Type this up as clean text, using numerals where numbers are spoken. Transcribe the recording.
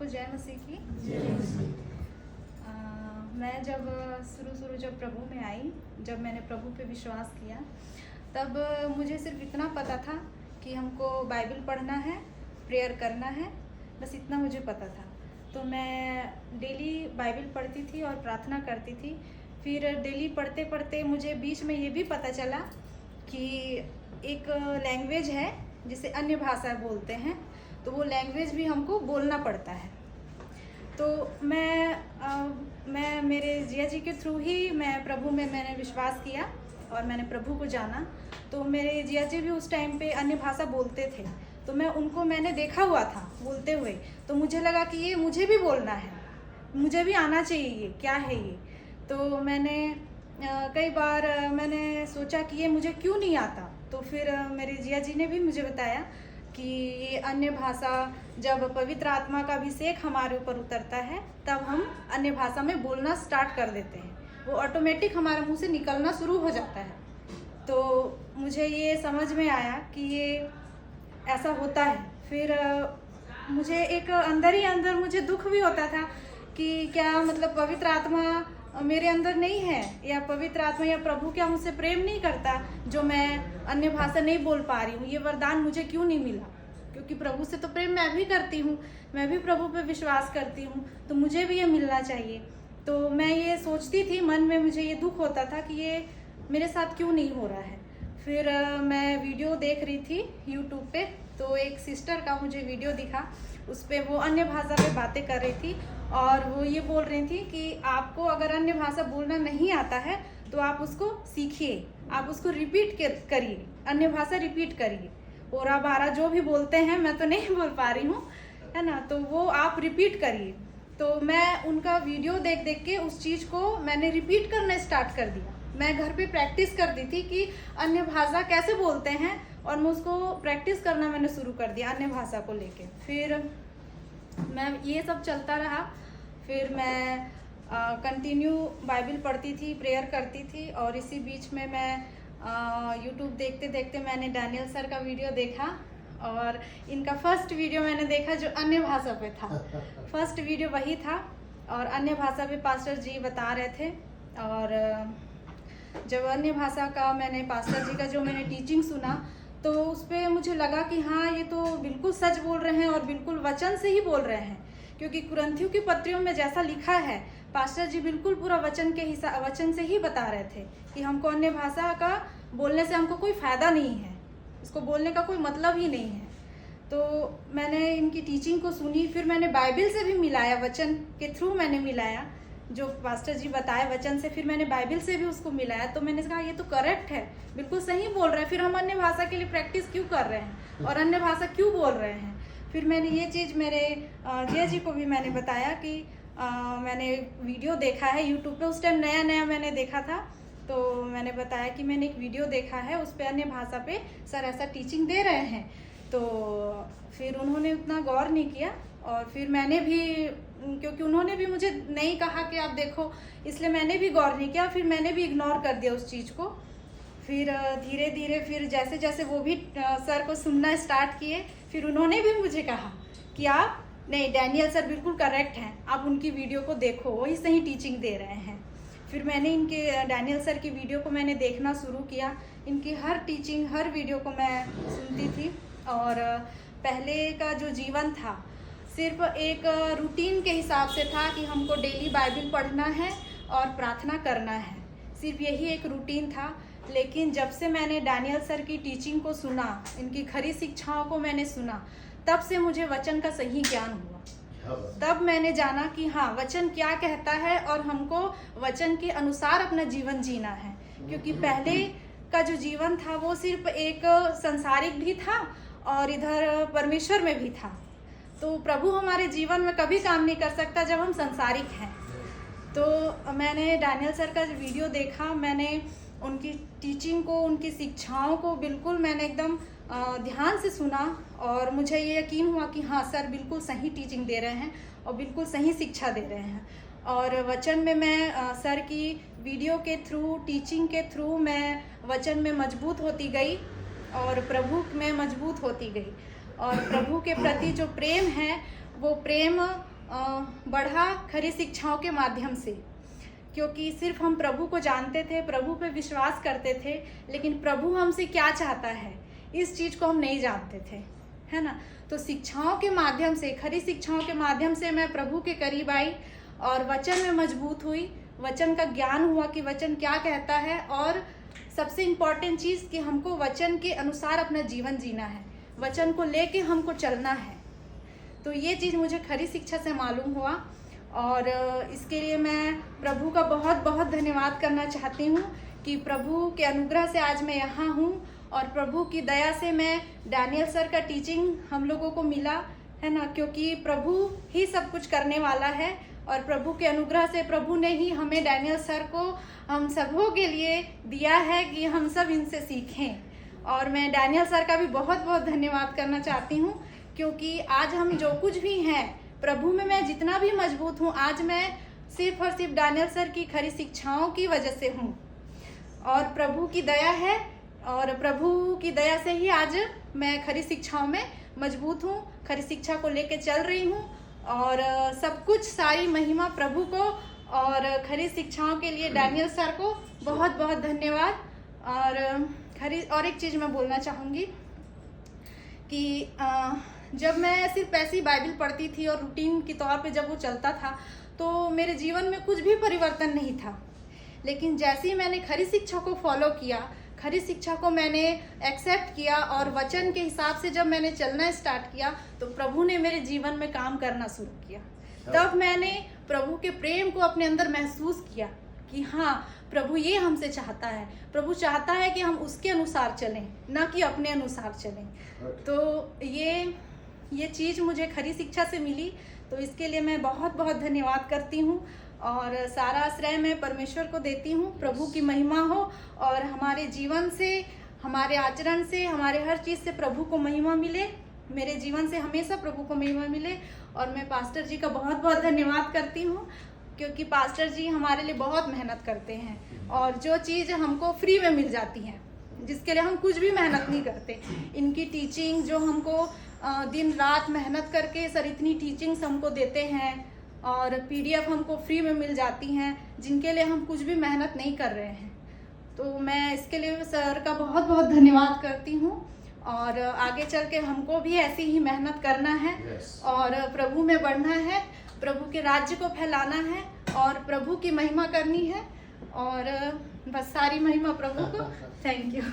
सबको जय मसीह की। मैं जब शुरू जब प्रभु में आई, जब मैंने प्रभु पे विश्वास किया, तब मुझे सिर्फ इतना पता था कि हमको बाइबल पढ़ना है, प्रेयर करना है, बस इतना मुझे पता था। तो मैं डेली बाइबल पढ़ती थी और प्रार्थना करती थी। फिर डेली पढ़ते पढ़ते मुझे बीच में ये भी पता चला कि एक लैंग्वेज है जिसे अन्य भाषा बोलते हैं, तो वो लैंग्वेज भी हमको बोलना पड़ता है। तो मैं मेरे जिया जी के थ्रू ही मैं प्रभु में मैंने विश्वास किया और मैंने प्रभु को जाना। तो मेरे जिया जी भी उस टाइम पे अन्य भाषा बोलते थे, तो मैंने देखा हुआ था बोलते हुए, तो मुझे लगा कि ये मुझे भी बोलना है, मुझे भी आना चाहिए, ये क्या है ये। तो मैंने कई बार मैंने सोचा कि ये मुझे क्यों नहीं आता। तो फिर मेरे जिया जी ने भी मुझे बताया कि ये अन्य भाषा, जब पवित्र आत्मा का अभिषेक हमारे ऊपर उतरता है तब हम अन्य भाषा में बोलना स्टार्ट कर देते हैं, वो ऑटोमेटिक हमारे मुंह से निकलना शुरू हो जाता है। तो मुझे ये समझ में आया कि ये ऐसा होता है। फिर मुझे एक अंदर ही अंदर मुझे दुख भी होता था कि क्या मतलब पवित्र आत्मा मेरे अंदर नहीं है, या पवित्र आत्मा या प्रभु क्या मुझसे प्रेम नहीं करता जो मैं अन्य भाषा नहीं बोल पा रही हूँ, ये वरदान मुझे क्यों नहीं मिला। क्योंकि प्रभु से तो प्रेम मैं भी करती हूँ, मैं भी प्रभु पे विश्वास करती हूँ, तो मुझे भी ये मिलना चाहिए। तो मैं ये सोचती थी मन में, मुझे ये दुख होता था कि ये मेरे साथ क्यों नहीं हो रहा है। फिर मैं वीडियो देख रही थी यूट्यूब पे, तो एक सिस्टर का मुझे वीडियो दिखा, उस पर वो अन्य भाषा पे बातें कर रही थी और वो ये बोल रही थी कि आपको अगर अन्य भाषा बोलना नहीं आता है तो आप उसको सीखिए, आप उसको रिपीट करिए, अन्य भाषा रिपीट करिए। ओरा बारा जो भी बोलते हैं, मैं तो नहीं बोल पा रही हूँ, है ना, तो वो आप रिपीट करिए। तो मैं उनका वीडियो देख देख के उस चीज़ को मैंने रिपीट करना स्टार्ट कर दिया। मैं घर पे प्रैक्टिस करती थी कि अन्य भाषा कैसे बोलते हैं, और मैं उसको प्रैक्टिस करना मैंने शुरू कर दिया अन्य भाषा को लेके। फिर मैं ये सब चलता रहा। फिर मैं कंटिन्यू बाइबल पढ़ती थी, प्रेयर करती थी, और इसी बीच में मैं यूट्यूब देखते देखते मैंने डैनियल सर का वीडियो देखा, और इनका फर्स्ट वीडियो मैंने देखा जो अन्य भाषा पे था। फर्स्ट वीडियो वही था, और अन्य भाषा पे पास्टर जी बता रहे थे। और जब अन्य भाषा का मैंने पास्टर जी का जो मैंने टीचिंग सुना, तो उस पर मुझे लगा कि हाँ, ये तो बिल्कुल सच बोल रहे हैं और बिल्कुल वचन से ही बोल रहे हैं। क्योंकि कुरिन्थियों की पत्रियों में जैसा लिखा है, पास्टर जी बिल्कुल पूरा वचन से ही बता रहे थे कि हमको अन्य भाषा का बोलने से हमको कोई फ़ायदा नहीं है, इसको बोलने का कोई मतलब ही नहीं है। तो मैंने इनकी टीचिंग को सुनी, फिर मैंने बाइबल से भी मिलाया, वचन के थ्रू मैंने मिलाया जो पास्टर जी बताए वचन से, फिर मैंने बाइबल से भी उसको मिलाया। तो मैंने कहा ये तो करेक्ट है, बिल्कुल सही बोल रहे हैं, फिर हम अन्य भाषा के लिए प्रैक्टिस क्यों कर रहे हैं और अन्य भाषा क्यों बोल रहे हैं। फिर मैंने ये चीज़ मेरे जिया जी को भी मैंने बताया कि मैंने वीडियो देखा है यूट्यूब पे, उस टाइम नया नया मैंने देखा था। तो मैंने बताया कि मैंने एक वीडियो देखा है, उस पर अन्य भाषा पे सर ऐसा टीचिंग दे रहे हैं। तो फिर उन्होंने उतना गौर नहीं किया, और फिर मैंने भी, क्योंकि उन्होंने भी मुझे नहीं कहा कि आप देखो, इसलिए मैंने भी गौर नहीं किया, फिर मैंने भी इग्नोर कर दिया उस चीज़ को। फिर धीरे धीरे फिर जैसे जैसे वो भी सर को सुनना स्टार्ट किए, फिर उन्होंने भी मुझे कहा कि आप नहीं, डैनियल सर बिल्कुल करेक्ट हैं, आप उनकी वीडियो को देखो, वही सही टीचिंग दे रहे हैं। फिर मैंने इनके डैनियल सर की वीडियो को मैंने देखना शुरू किया, इनकी हर टीचिंग, हर वीडियो को मैं सुनती थी। और पहले का जो जीवन था सिर्फ एक रूटीन के हिसाब से था कि हमको डेली बाइबल पढ़ना है और प्रार्थना करना है, सिर्फ यही एक रूटीन था। लेकिन जब से मैंने डैनियल सर की टीचिंग को सुना, इनकी खरी शिक्षाओं को मैंने सुना, तब से मुझे वचन का सही ज्ञान हुआ। तब मैंने जाना कि हाँ, वचन क्या कहता है और हमको वचन के अनुसार अपना जीवन जीना है। क्योंकि पहले का जो जीवन था वो सिर्फ एक संसारिक भी था और इधर परमेश्वर में भी था। तो प्रभु हमारे जीवन में कभी काम नहीं कर सकता जब हम संसारिक हैं। तो मैंने डैनियल सर का वीडियो देखा, मैंने उनकी टीचिंग को, उनकी शिक्षाओं को बिल्कुल मैंने एकदम ध्यान से सुना, और मुझे ये यकीन हुआ कि हाँ, सर बिल्कुल सही टीचिंग दे रहे हैं और बिल्कुल सही शिक्षा दे रहे हैं। और वचन में मैं सर की वीडियो के थ्रू, टीचिंग के थ्रू मैं वचन में मजबूत होती गई और प्रभु में मजबूत होती गई। और प्रभु के प्रति जो प्रेम है वो प्रेम बढ़ा खरी शिक्षाओं के माध्यम से, क्योंकि सिर्फ हम प्रभु को जानते थे, प्रभु पे विश्वास करते थे, लेकिन प्रभु हमसे क्या चाहता है इस चीज़ को हम नहीं जानते थे, है ना। तो शिक्षाओं के माध्यम से, खरी शिक्षाओं के माध्यम से मैं प्रभु के करीब आई और वचन में मजबूत हुई, वचन का ज्ञान हुआ कि वचन क्या कहता है, और सबसे इम्पॉर्टेंट चीज़ कि हमको वचन के अनुसार अपना जीवन जीना है, वचन को लेके हमको चलना है। तो ये चीज़ मुझे खरी शिक्षा से मालूम हुआ और इसके लिए मैं प्रभु का बहुत बहुत धन्यवाद करना चाहती हूँ कि प्रभु के अनुग्रह से आज मैं यहाँ हूँ और प्रभु की दया से मैं डैनियल सर का टीचिंग हम लोगों को मिला, है ना, क्योंकि प्रभु ही सब कुछ करने वाला है और प्रभु के अनुग्रह से प्रभु ने ही हमें डैनियल सर को हम सबों के लिए दिया है कि हम सब इनसे सीखें। और मैं डैनियल सर का भी बहुत बहुत धन्यवाद करना चाहती हूँ, क्योंकि आज हम जो कुछ भी हैं प्रभु में, मैं जितना भी मजबूत हूँ, आज मैं सिर्फ और सिर्फ डैनियल सर की खरी शिक्षाओं की वजह से हूँ और प्रभु की दया है और प्रभु की दया से ही आज मैं खरी शिक्षाओं में मजबूत हूँ, खरी शिक्षा को लेके चल रही हूँ और सब कुछ सारी महिमा प्रभु को और खरी शिक्षाओं के लिए डैनियल सर को बहुत बहुत धन्यवाद। और एक चीज़ मैं बोलना चाहूँगी कि जब मैं सिर्फ ऐसी बाइबल पढ़ती थी और रूटीन के तौर पे जब वो चलता था तो मेरे जीवन में कुछ भी परिवर्तन नहीं था, लेकिन जैसे ही मैंने खरी शिक्षा को फॉलो किया, खरी शिक्षा को मैंने एक्सेप्ट किया और वचन के हिसाब से जब मैंने चलना स्टार्ट किया तो प्रभु ने मेरे जीवन में काम करना शुरू किया। तब मैंने प्रभु के प्रेम को अपने अंदर महसूस किया कि हाँ, प्रभु ये हमसे चाहता है, प्रभु चाहता है कि हम उसके अनुसार चलें, ना कि अपने अनुसार चलें। तो ये चीज़ मुझे खरी शिक्षा से मिली, तो इसके लिए मैं बहुत बहुत धन्यवाद करती हूँ और सारा श्रेय मैं परमेश्वर को देती हूँ। प्रभु की महिमा हो और हमारे जीवन से, हमारे आचरण से, हमारे हर चीज़ से प्रभु को महिमा मिले, मेरे जीवन से हमेशा प्रभु को महिमा मिले। और मैं पास्टर जी का बहुत बहुत धन्यवाद करती हूँ, क्योंकि पास्टर जी हमारे लिए बहुत मेहनत करते हैं और जो चीज़ हमको फ्री में मिल जाती है, जिसके लिए हम कुछ भी मेहनत नहीं करते, इनकी टीचिंग जो हमको दिन रात मेहनत करके सर इतनी टीचिंग्स हमको देते हैं और PDF हमको फ्री में मिल जाती हैं, जिनके लिए हम कुछ भी मेहनत नहीं कर रहे हैं। तो मैं इसके लिए सर का बहुत बहुत धन्यवाद करती हूँ और आगे चल के हमको भी ऐसी ही मेहनत करना है और प्रभु में बढ़ना है, प्रभु के राज्य को फैलाना है और प्रभु की महिमा करनी है और बस सारी महिमा प्रभु को। Thank you.